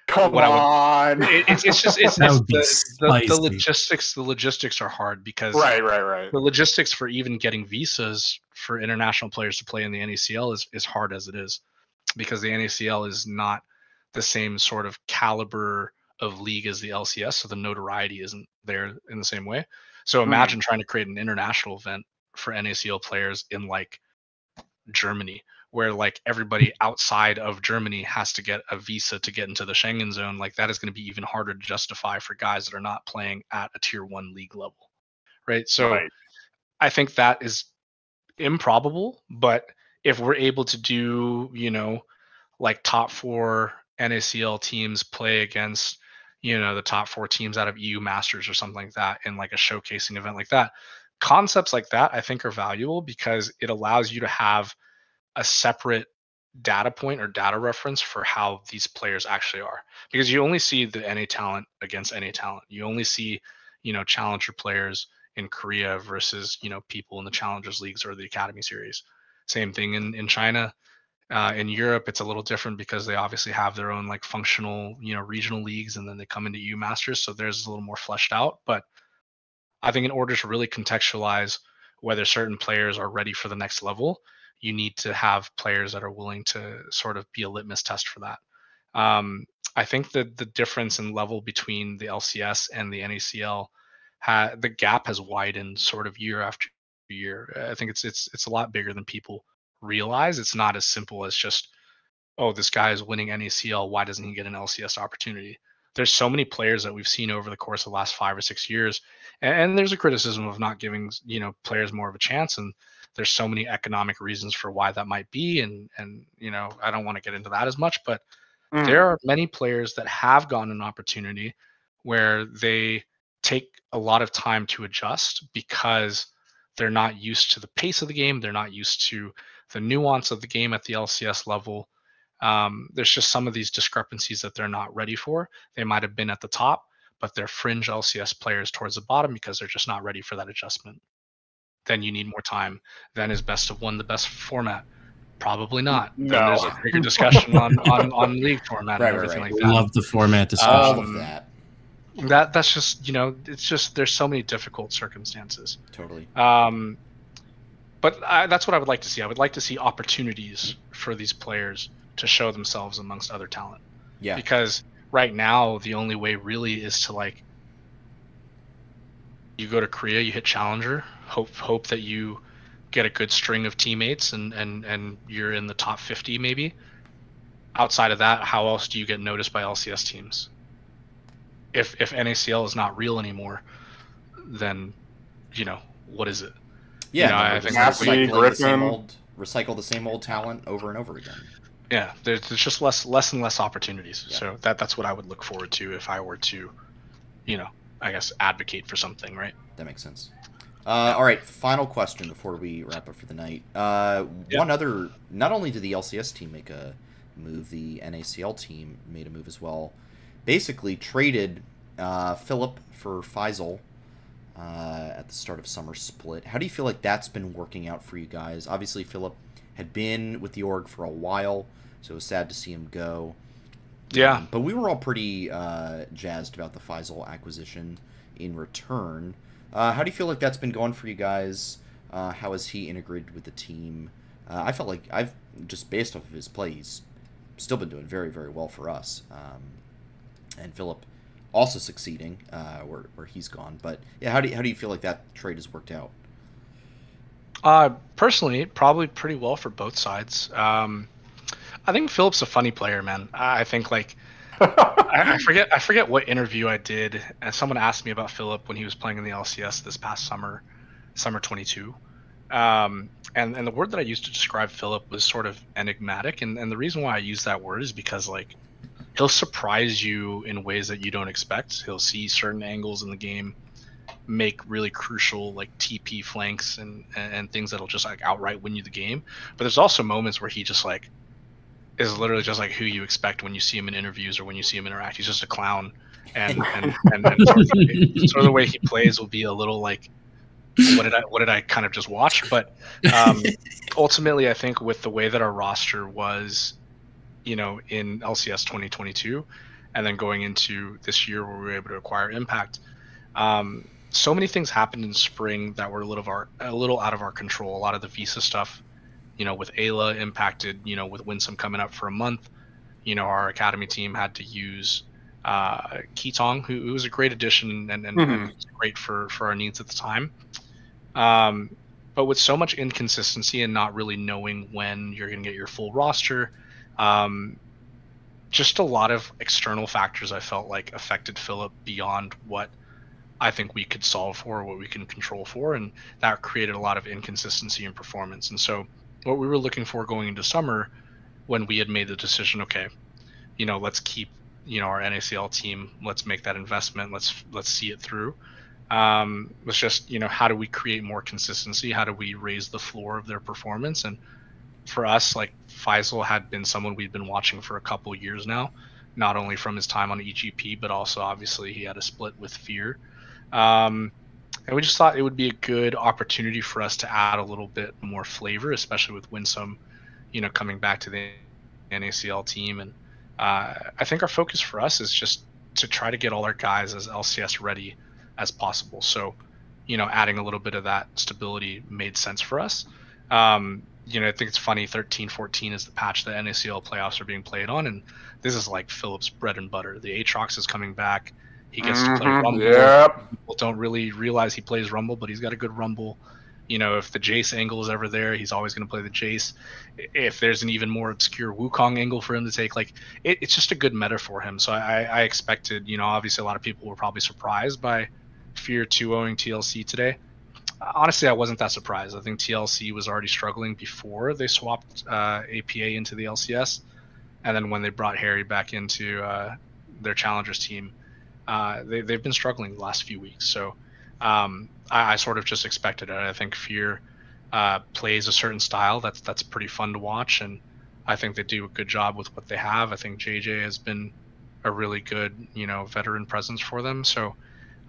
C: Come on.
B: It's the logistics. The logistics are hard because
C: right.
B: The logistics for even getting visas for international players to play in the NACL is hard as it is, because the NACL is not the same sort of caliber of league as the LCS, so the notoriety isn't there in the same way. So imagine trying to create an international event for NACL players in Germany, where everybody outside of Germany has to get a visa to get into the Schengen zone. That is going to be even harder to justify for guys that are not playing at a tier 1 league level, right? So I think that is improbable, but if we're able to do, top 4 NACL teams play against, the top 4 teams out of EU Masters or something like that in a showcasing event like that, concepts like that I think are valuable because it allows you to have a separate data point or data reference for how these players actually are, because you only see the NA talent against NA talent. You only see, challenger players in Korea versus, people in the challengers leagues or the academy series. Same thing in China. In Europe, it's a little different because they obviously have their own functional, regional leagues, and then they come into EU Masters. So theirs is a little more fleshed out. But I think in order to really contextualize whether certain players are ready for the next level, you need to have players that are willing to sort of be a litmus test for that. I think that the difference in level between the LCS and the NACL, the gap has widened sort of year after year. I think it's a lot bigger than people realize. It's not as simple as just, oh, this guy is winning NACL, why doesn't he get an LCS opportunity? There's so many players that we've seen over the course of the last 5 or 6 years, and there's a criticism of not giving players more of a chance, and there's so many economic reasons for why that might be, and I don't want to get into that as much, but There are many players that have gotten an opportunity where they take a lot of time to adjust because they're not used to the pace of the game. They're not used to the nuance of the game at the LCS level. There's just some of these discrepancies that they're not ready for. They might have been at the top, but they're fringe LCS players towards the bottom because they're just not ready for that adjustment. Then you need more time. Then is best of one the best format? Probably not.
C: No.
B: Then there's a bigger discussion on league format and everything like that.
D: Love the format discussion.
A: All of that.
B: That's just, it's just, there's so many difficult circumstances.
A: Totally.
B: But that's what I would like to see. I would like to see opportunities for these players to show themselves amongst other talent.
A: Yeah.
B: Because right now, the only way really is to, like, you go to Korea, you hit Challenger, hope that you get a good string of teammates and you're in the top 50 maybe. Outside of that, how else do you get noticed by LCS teams? If NACL is not real anymore, then what is it?
A: Yeah,
B: I think
A: recycle the same old talent over and over again.
B: Yeah, there's just less and less opportunities.
A: Yeah.
B: So that's what I would look forward to if I were to, I guess advocate for something, right?
A: That makes sense. All right, final question before we wrap up for the night. One other, not only did the LCS team make a move, the NACL team made a move as well. Basically traded Philip for Faisal at the start of summer split. How do you feel like that's been working out for you guys? Obviously, Philip had been with the org for a while, so it was sad to see him go.
B: Yeah.
A: But we were all pretty jazzed about the Faisal acquisition in return. How do you feel like that's been going for you guys? How has he integrated with the team? I felt like just based off of his play, he's still been doing very, very well for us. And Philip also succeeding where he's gone. But yeah, how do you feel like that trade has worked out?
B: Personally, probably pretty well for both sides. I think Philip's a funny player, man. I think like I forget what interview I did, and someone asked me about Philip when he was playing in the LCS this past summer 22. And the word that I used to describe Philip was sort of enigmatic, and the reason why I use that word is because like he'll surprise you in ways that you don't expect. He'll see certain angles in the game, make really crucial like TP flanks and things that'll just like outright win you the game. But there's also moments where he just like is literally just like who you expect when you see him in interviews or when you see him interact. He's just a clown, and sort of the way he plays will be a little like, what did I kind of just watch? But ultimately, I think with the way that our roster was, in LCS 2022, and then going into this year where we were able to acquire Impact, so many things happened in spring that were a little out of our control. A lot of the visa stuff, with Ayla impacted, with Winsome coming up for a month, our academy team had to use Keetong, who was a great addition and great for our needs at the time. But with so much inconsistency and not really knowing when you're going to get your full roster, just a lot of external factors I felt like affected Philip beyond what I think we could solve for, what we can control for, and that created a lot of inconsistency in performance. And so what we were looking for going into summer, when we had made the decision, okay, let's keep, our NACL team, let's make that investment, let's see it through. Was just, how do we create more consistency? How do we raise the floor of their performance? And for us, like Faisal had been someone we'd been watching for a couple years now, not only from his time on EGP, but also obviously he had a split with Fear. And we just thought it would be a good opportunity for us to add a little bit more flavor, especially with Winsome, coming back to the NACL team. And I think our focus for us is just to try to get all our guys as LCS ready as possible. So, adding a little bit of that stability made sense for us. I think it's funny, 13-14 is the patch that NACL playoffs are being played on, and this is like Philip's bread and butter. The Aatrox is coming back. He gets to play Rumble.
C: Yep.
B: People don't really realize he plays Rumble, but he's got a good Rumble. If the Jace angle is ever there, he's always going to play the Jace. If there's an even more obscure Wukong angle for him to take, like it's just a good meta for him. So I expected, obviously a lot of people were probably surprised by Fear 2-0ing TLC today. Honestly, I wasn't that surprised. I think TLC was already struggling before they swapped APA into the LCS. and then when they brought Harry back into their challengers team, they've been struggling the last few weeks. So I sort of just expected it. I think Fear plays a certain style that's pretty fun to watch, and I think they do a good job with what they have. I think JJ has been a really good, veteran presence for them. So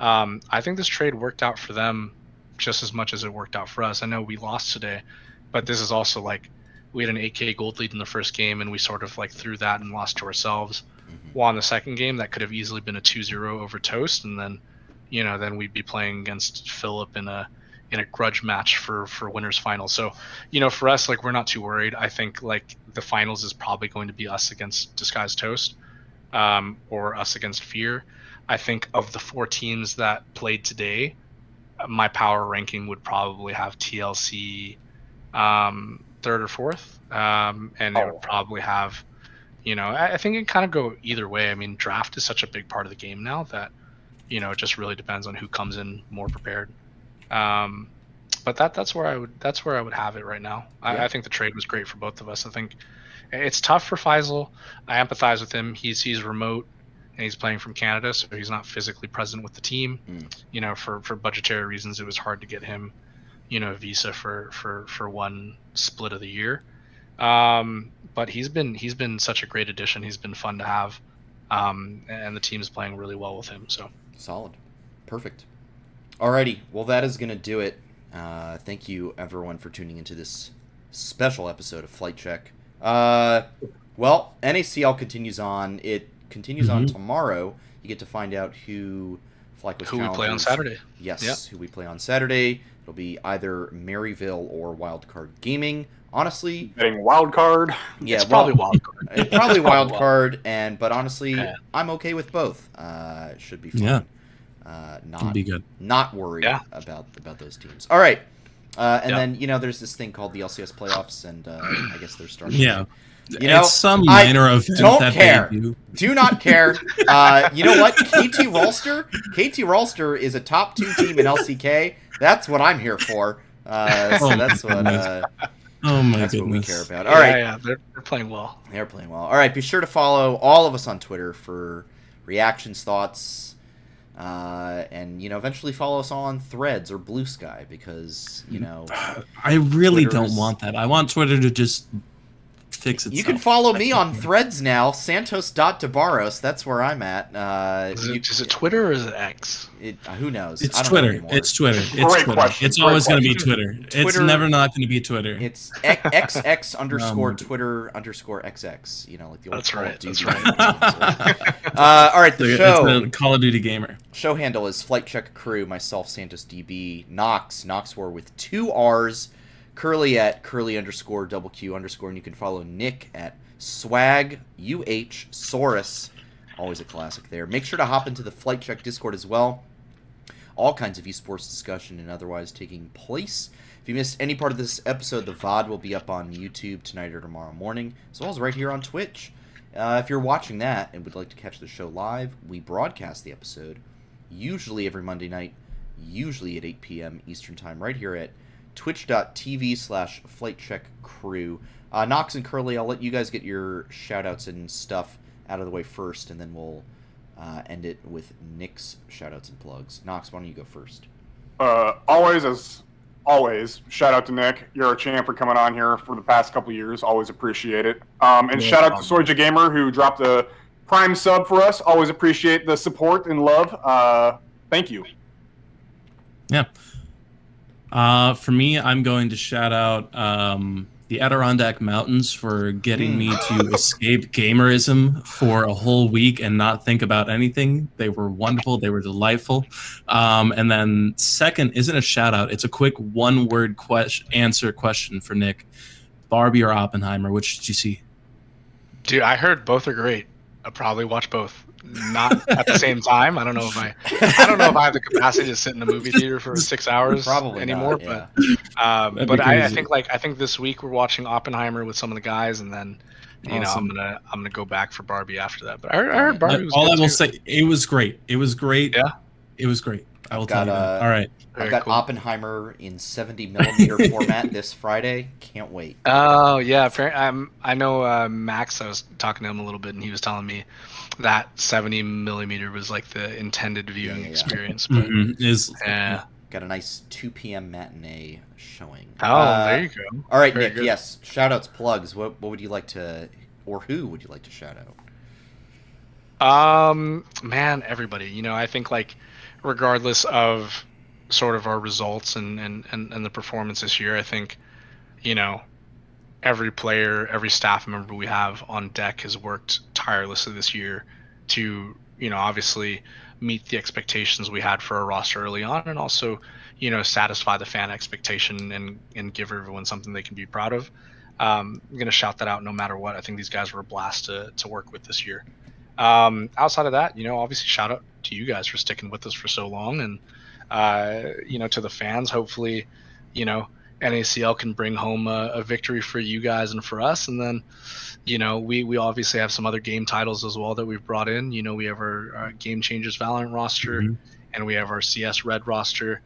B: I think this trade worked out for them just as much as it worked out for us. I know we lost today, but this is also like we had an 8K gold lead in the first game, and we sort of like threw that and lost to ourselves. While in the second game, that could have easily been a 2-0 over Toast, and then, then we'd be playing against Philip in a grudge match for winners final. So, for us, like, we're not too worried. I think like the finals is probably going to be us against Disguised Toast, or us against Fear. I think of the 4 teams that played today, my power ranking would probably have TLC 3rd or 4th, and it would probably have, I think it kind of go either way. I mean, draft is such a big part of the game now that, it just really depends on who comes in more prepared. But that's where I would have it right now. I think the trade was great for both of us. I think it's tough for Faisal. I empathize with him. He's remote and he's playing from Canada, so he's not physically present with the team. For budgetary reasons, it was hard to get him, a visa for one split of the year. But he's been such a great addition. He's been fun to have, and the team's playing really well with him. So
A: solid, perfect. Alrighty, well that is gonna do it. Thank you everyone for tuning into this special episode of Flight Check. Well, NACL continues on. It continues on tomorrow. You get to find out who FlyQuest
B: we play on Saturday.
A: Yes, who we play on Saturday. It'll be either Maryville or Wildcard Gaming. Honestly,
C: betting Wildcard.
A: Yeah,
B: it's probably Wildcard.
A: Probably Wildcard, but honestly, I'm okay with both. It should be fun.
D: Yeah.
A: Not
D: be good.
A: Not worried about those teams. All right, and then there's this thing called the LCS playoffs, and I guess they're starting.
D: Yeah, it's some minor event.
A: Don't care. Do not care. You know what? KT Rolster is a top 2 team in LCK. That's what I'm here for. So that's what.
D: Oh my
A: That's
D: goodness.
A: what we care about. All right.
B: Yeah, they're playing well.
A: They're playing well. All right, be sure to follow all of us on Twitter for reactions, thoughts, and eventually follow us on Threads or Blue Sky because
D: I really
A: Twitter's...
D: don't want that. I want Twitter to just fix itself.
A: You can follow me on Threads now, Santos.Tabaros. That's where I'm at.
B: Is it Twitter or is it X?
A: Who knows?
D: It's Twitter. It's Twitter. It's Twitter. It's always going to be Twitter. It's never not going to be Twitter.
A: It's XX _ Twitter _ XX. Like the old
B: That's
A: Call
B: right.
A: of Duty.
B: That's right.
A: All right, the show.
D: It's the Call of Duty gamer.
A: Show handle is Flight Check Crew. Myself, Santos DB. Nox War with 2 R's. Curly at Curly_WQ_, and you can follow Nick at Swag UH Saurus. Always a classic there. Make sure to hop into the Flight Check Discord as well. All kinds of esports discussion and otherwise taking place. If you missed any part of this episode, the VOD will be up on YouTube tonight or tomorrow morning, as well as right here on Twitch. If you're watching that and would like to catch the show live, we broadcast the episode usually every Monday night, usually at 8 p.m. Eastern Time, right here at twitch.tv/FlightCheckCrew. Nox and Curly, I'll let you guys get your shoutouts and stuff out of the way first, and then we'll end it with Nick's shoutouts and plugs. Nox, why don't you go first?
C: Always, shout out to Nick. You're a champ for coming on here for the past couple years. Always appreciate it. And shout out to Soja Gamer who dropped a Prime sub for us. Always appreciate the support and love. Thank you.
D: Yeah. For me, I'm going to shout out the Adirondack Mountains for getting me to escape gamerism for a whole week and not think about anything. They were wonderful. They were delightful. And then second isn't a shout out. It's a quick one-word answer question for Nick. Barbie or Oppenheimer? Which did you see?
B: Dude, I heard both are great. I'll probably watch both. Not at the same time. I don't know if I have the capacity to sit in a movie theater for 6 hours anymore. Not, yeah. But I think this week we're watching Oppenheimer with some of the guys, and then awesome. I'm gonna go back for Barbie after that. But I heard Barbie was
D: all
B: good
D: I will
B: too.
D: say, it was great. It was great.
B: Yeah.
D: It was great. I will tell
A: got
D: you that. All right.
A: I've
B: Very
A: got
B: cool.
A: Oppenheimer in 70mm format this Friday. Can't wait.
B: Oh yeah, I know Max. I was talking to him a little bit, and he was telling me that 70mm was like the intended viewing
A: Yeah.
B: experience. But yeah,
A: Got a nice 2 p.m. matinee showing.
B: oh, there you go.
A: All right,
B: Very
A: Nick.
B: good.
A: Yes, shout-outs, plugs. What would you like to, or who would you like to shout out?
B: Man, everybody. You know, I think like, regardless of sort of our results and the performance this year, I think, you know, every player, every staff member we have on deck has worked tirelessly this year to, you know, obviously meet the expectations we had for our roster early on, and also, you know, satisfy the fan expectation and give everyone something they can be proud of. I'm gonna shout that out no matter what. I think these guys were a blast to work with this year. Outside of that, you know, obviously shout out to you guys for sticking with us for so long, and you know, to the fans, hopefully, you know, NACL can bring home a victory for you guys and for us. And then, you know, we obviously have some other game titles as well that we've brought in. You know, we have our Game Changers Valorant roster, and we have our CS Red roster.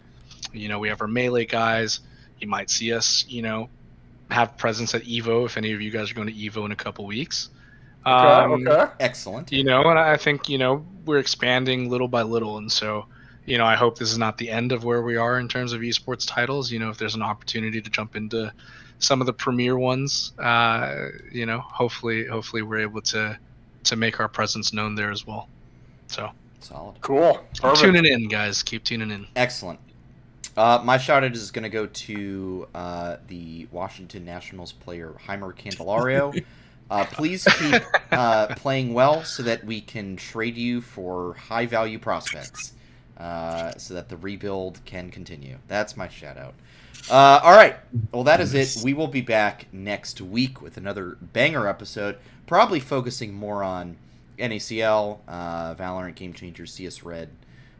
B: You know, we have our Melee guys. You might see us, you know, have presence at EVO if any of you guys are going to EVO in a couple weeks.
C: Okay.
A: Excellent.
B: You know, and I think, you know, we're expanding little by little, and so, you know, I hope this is not the end of where we are in terms of esports titles. You know, if there's an opportunity to jump into some of the premier ones, you know, hopefully we're able to make our presence known there as well. So
A: Solid.
C: Cool.
B: keep tuning in, guys. Keep tuning in.
A: Excellent. My shout out is going to go to the Washington Nationals player Heimer Candelario. Please keep playing well so that we can trade you for high value prospects. So that the rebuild can continue. That's my shout out. All right. Well, that is it. We will be back next week with another banger episode, probably focusing more on NACL, Valorant, Game Changers, CS Red,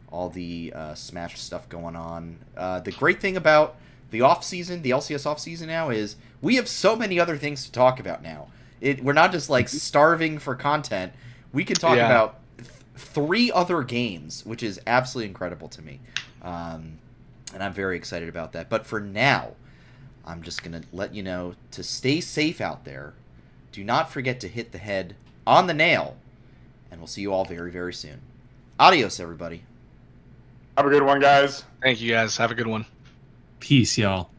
A: all the Smash stuff going on. The great thing about the off-season, the LCS off-season now, is we have so many other things to talk about now. We're not just like starving for content. We can talk about 3 other games, which is absolutely incredible to me. And I'm very excited about that. But for now, I'm just going to let you know to stay safe out there. Do not forget to hit the head on the nail. And we'll see you all very, very soon. Adios, everybody.
C: Have a good one, guys.
B: Thank you, guys. Have a good one.
D: Peace, y'all.